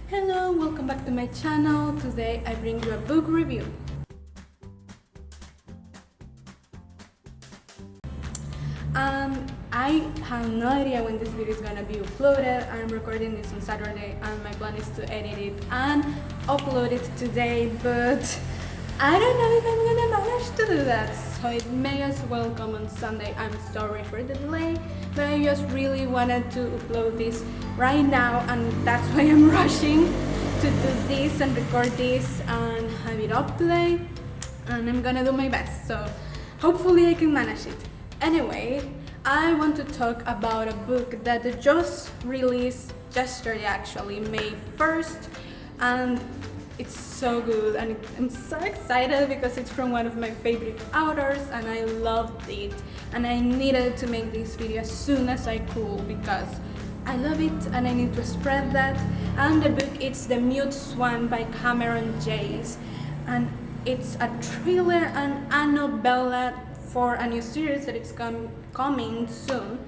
Hello, welcome back to my channel. Today I bring you a book review. I have no idea when this video is gonna be uploaded. I'm recording this on Saturday and my plan is to edit it and upload it today, but I don't know if I'm gonna manage to do that, so it may as well come on Sunday. I'm sorry for the delay, but I just really wanted to upload this right now, and that's why I'm rushing to do this and record this and have it up today, and I'm gonna do my best, so hopefully I can manage it. Anyway, I want to talk about a book that just released yesterday, actually, May 1st, and it's so good, and I'm so excited because it's from one of my favorite authors and I loved it, and I needed to make this video as soon as I could because I love it and I need to spread that. And the book is The Mute Swan by Cameron Jace, and it's a thriller and a novella for a new series that is coming soon,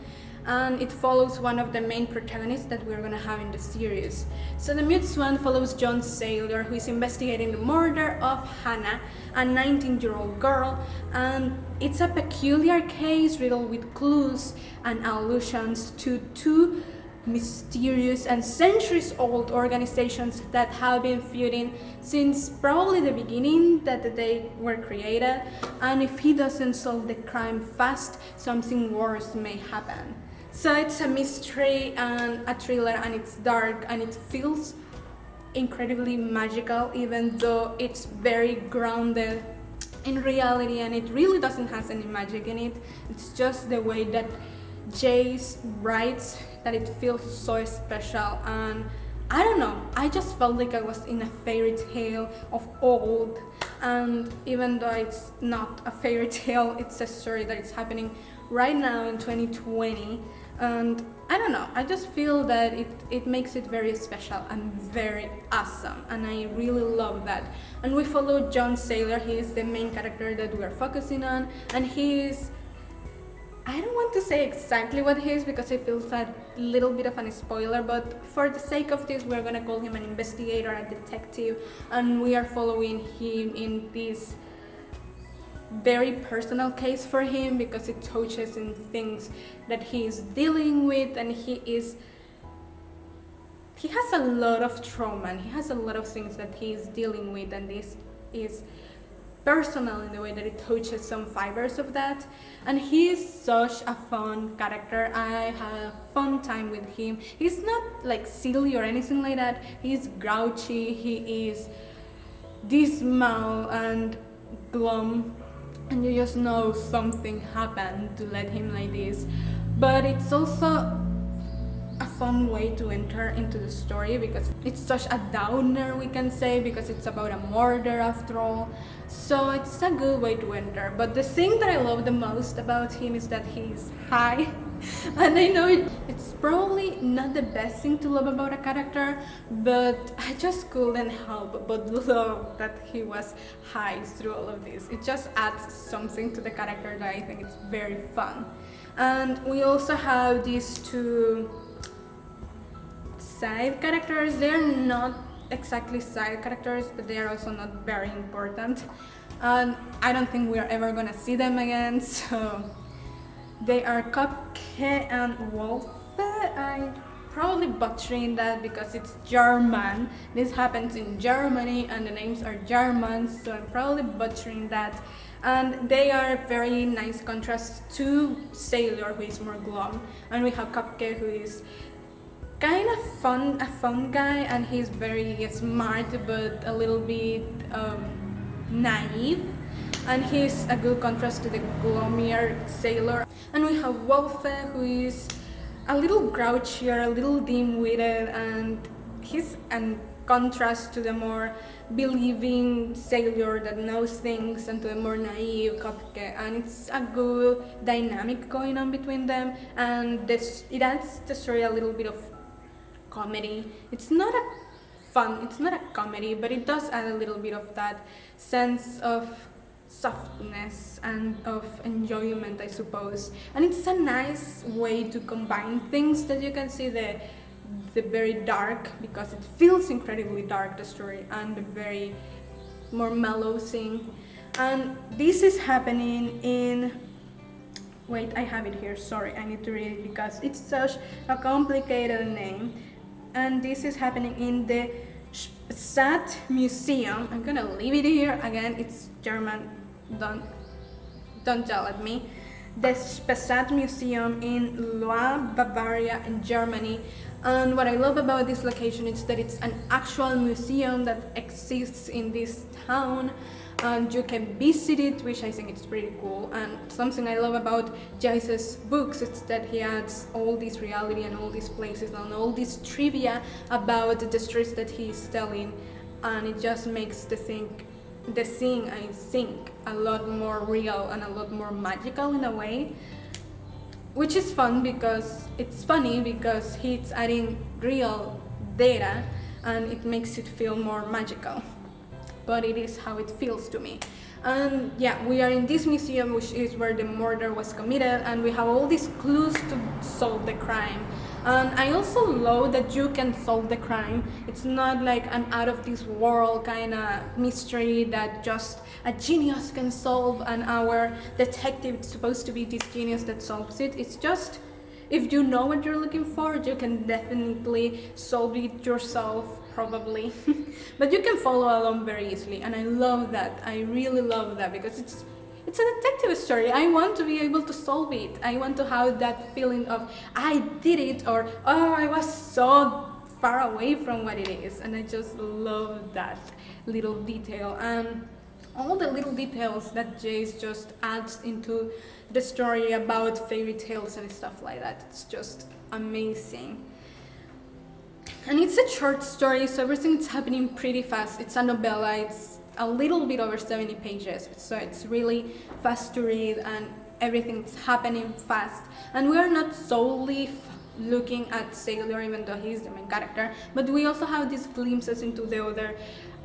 and it follows one of the main protagonists that we're gonna have in the series. So The Mute Swan follows John Saylor, who is investigating the murder of Hannah, a 19-year-old girl, and it's a peculiar case riddled with clues and allusions to two mysterious and centuries-old organizations that have been feuding since probably the beginning that they were created, and if he doesn't solve the crime fast, something worse may happen. So it's a mystery and a thriller, and it's dark and it feels incredibly magical, even though it's very grounded in reality and it really doesn't have any magic in it. It's just the way that Jace writes that it feels so special, and I don't know, I just felt like I was in a fairy tale of old, and even though it's not a fairy tale, it's a story that is happening right now in 2020, and I don't know, I just feel that it makes it very special and very awesome, and I really love that. And we follow John Saylor. He is the main character that we are focusing on, and he is, I don't want to say exactly what he is because it feels a little bit of a spoiler, but for the sake of this, we're gonna call him an investigator, a detective, and we are following him in this very personal case for him because it touches in things that he is dealing with, and he has a lot of trauma and he has a lot of things that he is dealing with, and this is personal in the way that it touches some fibers of that. And he is such a fun character. I had a fun time with him. He's not like silly or anything like that. He's grouchy, he is dismal and glum, and you just know something happened to let him like this. But it's also a fun way to enter into the story because it's such a downer, we can say, because it's about a murder after all. So it's a good way to enter. But the thing that I love the most about him is that he's high. And I know it's probably not the best thing to love about a character, but I just couldn't help but love that he was high through all of this. It just adds something to the character that I think is very fun. And we also have these two side characters. They're not exactly side characters, but they are also not very important, and I don't think we are ever gonna see them again. So they are Cupcake and Wolf. I'm probably butchering that because it's German. This happens in Germany and the names are German, so I'm probably butchering that. And they are a very nice contrast to Sailor, who is more glum, and we have Cupcake, who is kind of a fun guy, and he's very smart but a little bit naive, and he's a good contrast to the gloomier Sailor. And we have Wolfe, who is a little grouchier, a little dim-witted, and he's a contrast to the more believing Sailor that knows things and to the more naive Cupcake, and it's a good dynamic going on between them, and it adds the story a little bit of comedy. It's not a comedy, but it does add a little bit of that sense of softness and of enjoyment, I suppose. And it's a nice way to combine things, that you can see the the very dark, because it feels incredibly dark, the story, and the very more mellow thing. And this is happening in, wait, I have it here, sorry, I need to read it because it's such a complicated name. And this is happening in the Spessart Museum. I'm gonna leave it here, again, it's German, don't yell at me. The Spessart Museum in Loire, Bavaria, in Germany. And what I love about this location is that it's an actual museum that exists in this town, and you can visit it, which I think is pretty cool. And something I love about Jace's books is that he adds all this reality and all these places and all this trivia about the stories that he's telling, and it just makes the scene, I think, a lot more real and a lot more magical in a way, which is fun because it's funny because he's adding real data and it makes it feel more magical. But it is how it feels to me. And yeah, we are in this museum, which is where the murder was committed, and we have all these clues to solve the crime. And I also love that you can solve the crime. It's not like an out of this world kind of mystery that just a genius can solve and our detective is supposed to be this genius that solves it. It's just, if you know what you're looking for, you can definitely solve it yourself, probably. But you can follow along very easily, and I love that. I really love that because it's a detective story. I want to be able to solve it. I want to have that feeling of I did it, or oh, I was so far away from what it is, and I just love that little detail. And all the little details that Jace just adds into the story about fairy tales and stuff like that. It's just amazing. And it's a short story, so everything is happening pretty fast. It's a novella, it's a little bit over 70 pages, so it's really fast to read and everything's happening fast. And we are not solely looking at Sailor, even though he's the main character, but we also have these glimpses into the other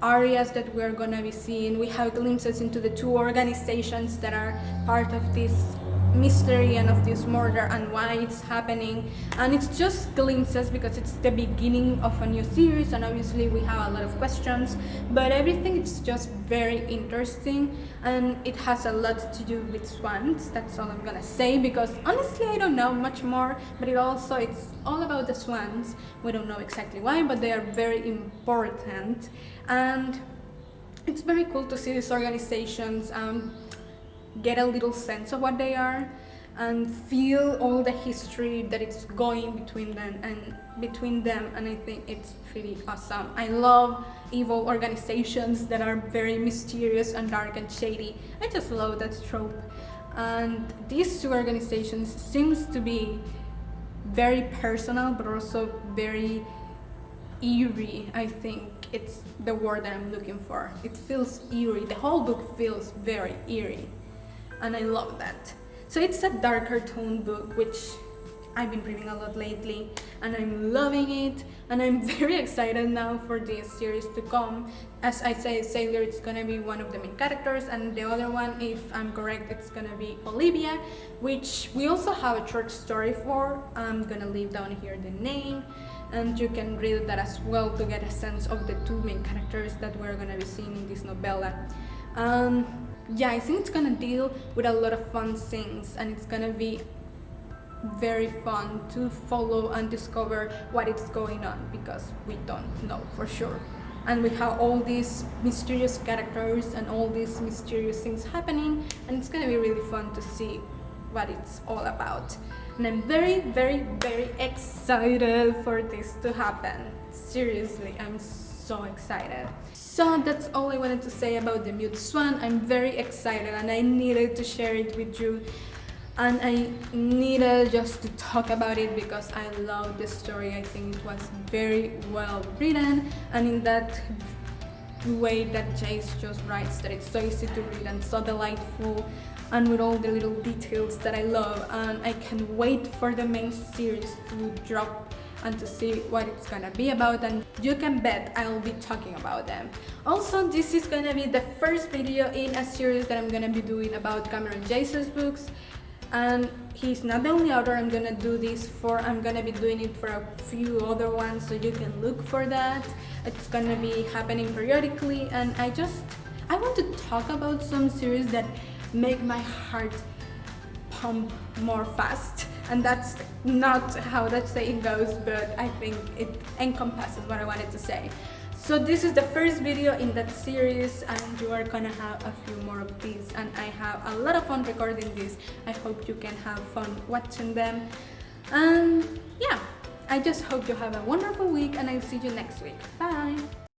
areas that we're gonna be seeing. We have glimpses into the two organizations that are part of this mystery and of this murder and why it's happening, and it's just glimpses because it's the beginning of a new series, and obviously we have a lot of questions, but everything is just very interesting, and it has a lot to do with swans. That's all I'm gonna say, because honestly I don't know much more, but it's all about the swans. We don't know exactly why, but they are very important, and it's very cool to see these organizations get a little sense of what they are and feel all the history that it's going between them, and I think it's pretty awesome. I love evil organizations that are very mysterious and dark and shady. I just love that trope, and these two organizations seems to be very personal but also very eerie. I think it's the word that I'm looking for. It feels eerie. The whole book feels very eerie, and I love that. So it's a darker tone book, which I've been reading a lot lately, and I'm loving it, and I'm very excited now for this series to come. As I say, Sailor, it's gonna be one of the main characters, and the other one, if I'm correct, it's gonna be Olivia, which we also have a short story for. I'm gonna leave down here the name, and you can read that as well to get a sense of the two main characters that we're gonna be seeing in this novella. Yeah, I think it's gonna deal with a lot of fun things, and it's gonna be very fun to follow and discover what is going on, because we don't know for sure. And we have all these mysterious characters and all these mysterious things happening, and it's gonna be really fun to see what it's all about. And I'm very, very, very excited for this to happen. Seriously, I'm so excited. So that's all I wanted to say about the Mute Swan. I'm very excited, and I needed to share it with you, and I needed just to talk about it because I love the story. I think it was very well written, and in that way that Jace just writes, that it's so easy to read and so delightful, and with all the little details that I love. And I can't wait for the main series to drop and to see what it's gonna be about, and you can bet I'll be talking about them. Also, this is gonna be the first video in a series that I'm gonna be doing about Cameron Jace's books. and he's not the only author I'm gonna do this for. I'm gonna be doing it for a few other ones, so you can look for that. It's gonna be happening periodically, and I want to talk about some series that make my heart pump more fast, and that's not how that saying goes, but I think it encompasses what I wanted to say. So this is the first video in that series, and you are gonna have a few more of these, and I have a lot of fun recording this. I hope you can have fun watching them, and yeah, I just hope you have a wonderful week, and I'll see you next week. Bye!